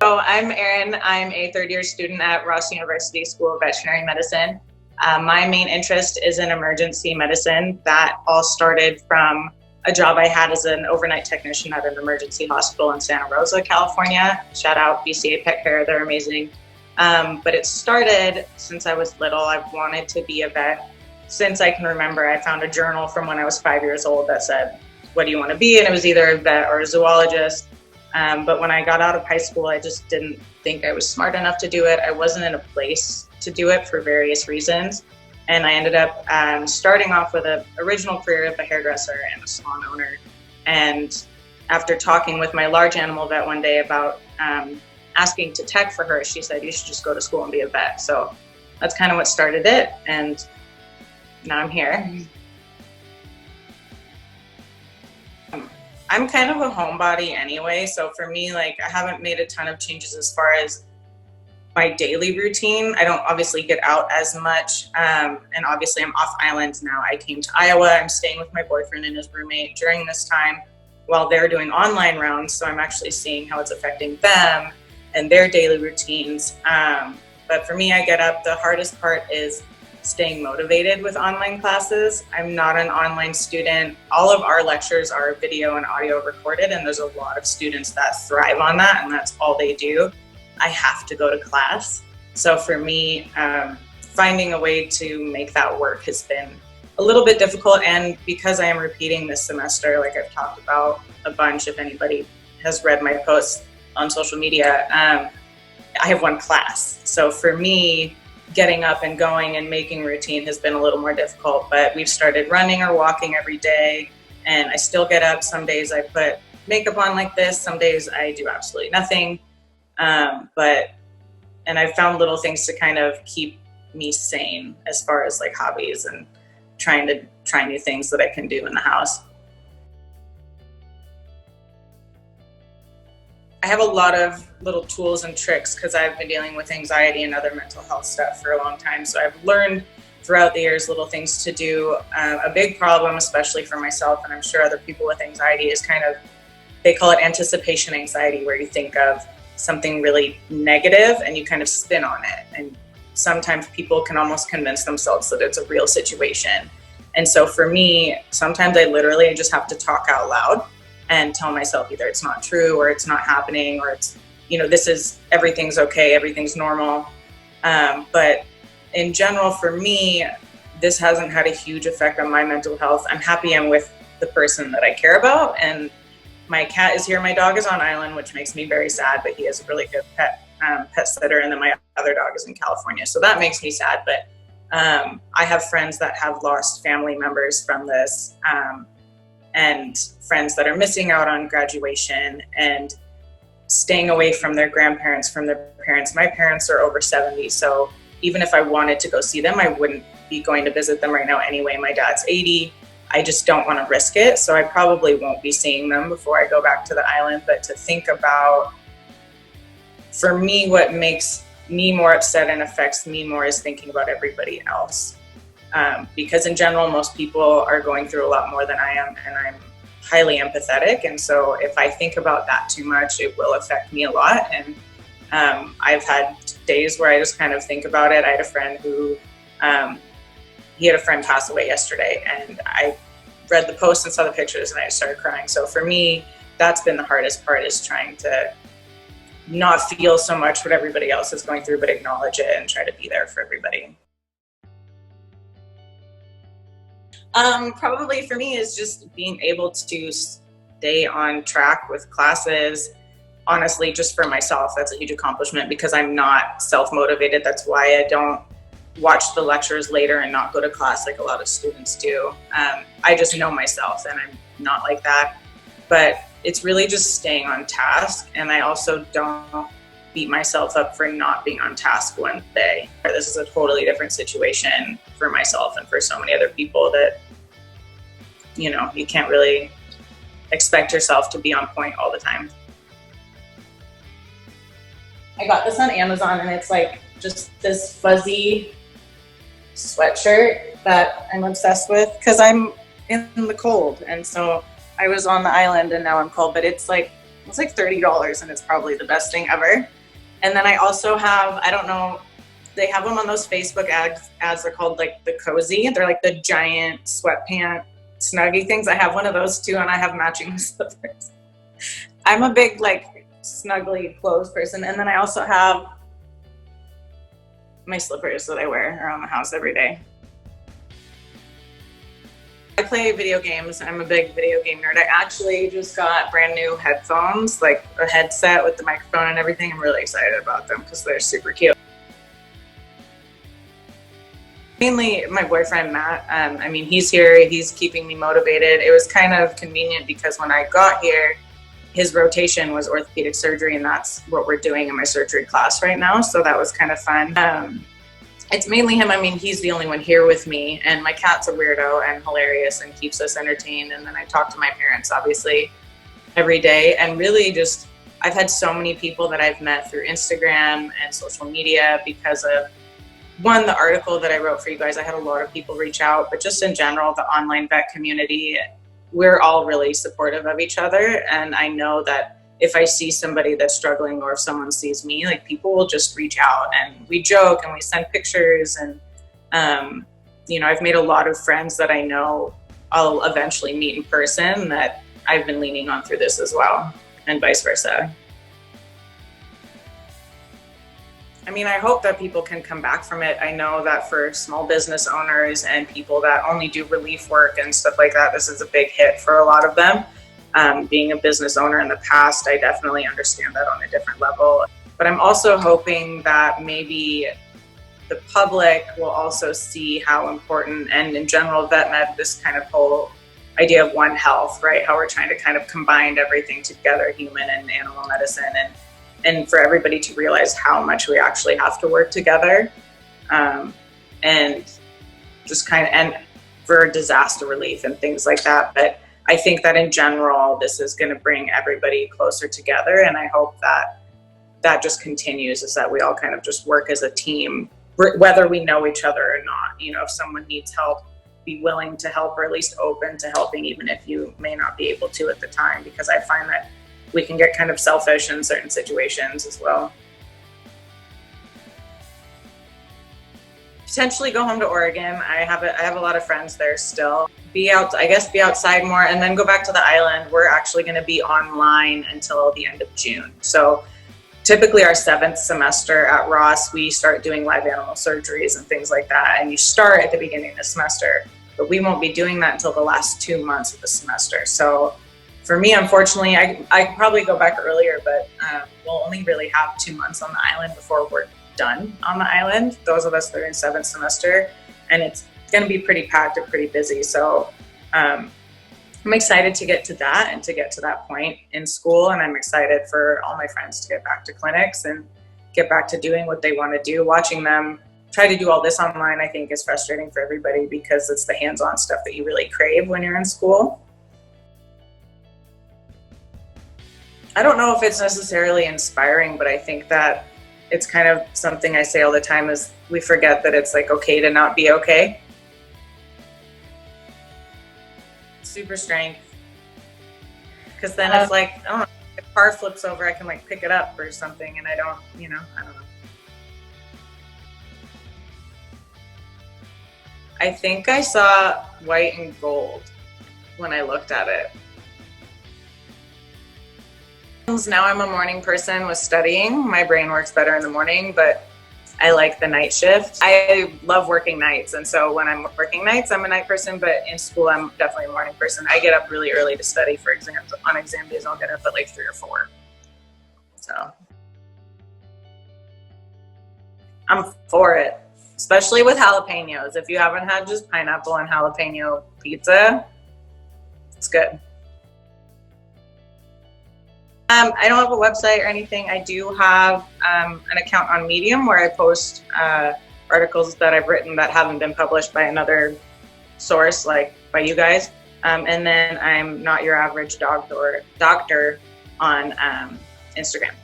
So I'm Erin. I'm a third-year student at Ross University School of Veterinary Medicine. My main interest is in emergency medicine. That all started from a job I had as an overnight technician at an emergency hospital in Santa Rosa, California. Shout out BCA Pet Care, they're amazing. But it started since I was little. I've wanted to be a vet since I can remember. I found a journal from when I was 5 years old that said, "What do you want to be?" And it was either a vet or a zoologist. But when I got out of high school, I just didn't think I was smart enough to do it. I wasn't in a place to do it for various reasons. And I ended up starting off with an original career of a hairdresser and a salon owner. And after talking with my large animal vet one day about asking to tech for her, she said, "You should just go to school and be a vet." So that's kind of what started it. And now I'm here. I'm kind of a homebody anyway, so for me, like, I haven't made a ton of changes as far as my daily routine. I don't obviously get out as much, and obviously I'm off island now. I came to Iowa. I'm staying with my boyfriend and his roommate during this time while they're doing online rounds, so I'm actually seeing how it's affecting them and their daily routines. But for me, I get up. The hardest part is staying motivated with online classes. I'm not an online student. All of our lectures are video and audio recorded, and there's a lot of students that thrive on that, and that's all they do. I have to go to class. So for me, finding a way to make that work has been a little bit difficult, and because I am repeating this semester, like I've talked about a bunch, if anybody has read my posts on social media, I have one class. So for me, getting up and going and making routine has been a little more difficult, but we've started running or walking every day, and I still get up. Some days I put makeup on like this, some days I do absolutely nothing. And I've found little things to kind of keep me sane as far as like hobbies and trying to try new things that I can do in the house. I have a lot of little tools and tricks because I've been dealing with anxiety and other mental health stuff for a long time. So I've learned throughout the years little things to do. A big problem, especially for myself, and I'm sure other people with anxiety, is kind of, they call it anticipation anxiety, where you think of something really negative and you kind of spin on it. And sometimes people can almost convince themselves that it's a real situation. And so for me, sometimes I literally just have to talk out loud and tell myself either it's not true or it's not happening, or it's, this is, everything's okay, everything's normal. But in general, for me, this hasn't had a huge effect on my mental health. I'm happy I'm with the person that I care about, and my cat is here, my dog is on island, which makes me very sad, but he is a really good pet sitter, and then my other dog is in California, so that makes me sad. But I have friends that have lost family members from this, and friends that are missing out on graduation and staying away from their grandparents, from their parents. My parents are over 70, so even if I wanted to go see them, I wouldn't be going to visit them right now anyway. My dad's 80. I just don't want to risk it, so I probably won't be seeing them before I go back to the island. But to think about, for me, what makes me more upset and affects me more is thinking about everybody else. Because in general, most people are going through a lot more than I am, and I'm highly empathetic. And so if I think about that too much, it will affect me a lot. And I've had days where I just kind of think about it. I had a friend who, he had a friend pass away yesterday, and I read the post and saw the pictures and I started crying. So for me, that's been the hardest part, is trying to not feel so much what everybody else is going through, but acknowledge it and try to be there for everybody. Probably for me is just being able to stay on track with classes. Honestly, just for myself, that's a huge accomplishment because I'm not self-motivated. That's why I don't watch the lectures later and not go to class like a lot of students do. I just know myself, and I'm not like that. But it's really just staying on task, and I also don't beat myself up for not being on task one day. This is a totally different situation for myself and for so many other people that, you can't really expect yourself to be on point all the time. I got this on Amazon, and it's like just this fuzzy sweatshirt that I'm obsessed with because I'm in the cold, and so I was on the island and now I'm cold, but it's like It's like $30 and it's probably the best thing ever. And then I also have, I don't know, they have them on those Facebook ads. They're called like the Cozy. They're like the giant sweatpant snuggie things. I have one of those too, and I have matching slippers. I'm a big like snuggly clothes person. And then I also have my slippers that I wear around the house every day. I play video games. I'm a big video game nerd. I actually just got brand new headphones, like a headset with the microphone and everything. I'm really excited about them because they're super cute. Mainly my boyfriend, Matt. I mean, he's here. He's keeping me motivated. It was kind of convenient because when I got here, his rotation was orthopedic surgery, and that's what we're doing in my surgery class right now. So that was kind of fun. It's mainly him. I mean, he's the only one here with me, and my cat's a weirdo and hilarious and keeps us entertained. And then I talk to my parents, obviously, every day. And really just, I've had so many people that I've met through Instagram and social media because of, one, the article that I wrote for you guys. I had a lot of people reach out, but just in general, the online vet community, we're all really supportive of each other. And I know that if I see somebody that's struggling, or if someone sees me, like, people will just reach out and we joke and we send pictures. And, you know, I've made a lot of friends that I know I'll eventually meet in person that I've been leaning on through this as well, and vice versa. I mean, I hope that people can come back from it. I know that for small business owners and people that only do relief work and stuff like that, this is a big hit for a lot of them. Being a business owner in the past, I definitely understand that on a different level. But I'm also hoping that maybe the public will also see how important, and in general, vet med, this kind of whole idea of One Health, right? How we're trying to kind of combine everything together, human and animal medicine, and for everybody to realize how much we actually have to work together, and just kind of, and for disaster relief and things like that. But I think that in general, this is going to bring everybody closer together. And I hope that that just continues, is that we all kind of just work as a team, whether we know each other or not. You know, if someone needs help, be willing to help, or at least open to helping, even if you may not be able to at the time, because I find that we can get kind of selfish in certain situations as well. Potentially go home to Oregon. I have a lot of friends there still. Be outside more, and then go back to the island. We're actually going to be online until the end of June. So typically our 7th semester at Ross, we start doing live animal surgeries and things like that. And you start at the beginning of the semester, but we won't be doing that until the last 2 months of the semester. So for me, unfortunately, I could probably go back earlier, but we'll only really have 2 months on the island before we're done on the island. Those of us that are in 7th semester, and it's going to be pretty packed and pretty busy. So I'm excited to get to that and to get to that point in school. And I'm excited for all my friends to get back to clinics and get back to doing what they want to do. Watching them try to do all this online, I think, is frustrating for everybody, because it's the hands-on stuff that you really crave when you're in school. I don't know if it's necessarily inspiring, but I think that it's kind of something I say all the time, is we forget that it's like okay to not be okay. Super strength. Because then it's like, I don't know, if a car flips over, I can like pick it up or something, and I don't know. I think I saw white and gold when I looked at it. Now I'm a morning person with studying. My brain works better in the morning, but I like the night shift. I love working nights, and so when I'm working nights, I'm a night person, but in school, I'm definitely a morning person. I get up really early to study for exams. On exam days, I'll get up at like 3 or 4. So I'm for it, especially with jalapenos. If you haven't had just pineapple and jalapeno pizza, it's good. I don't have a website or anything. I do have an account on Medium where I post articles that I've written that haven't been published by another source, like by you guys. And then I'm Not Your Average Doctor on Instagram.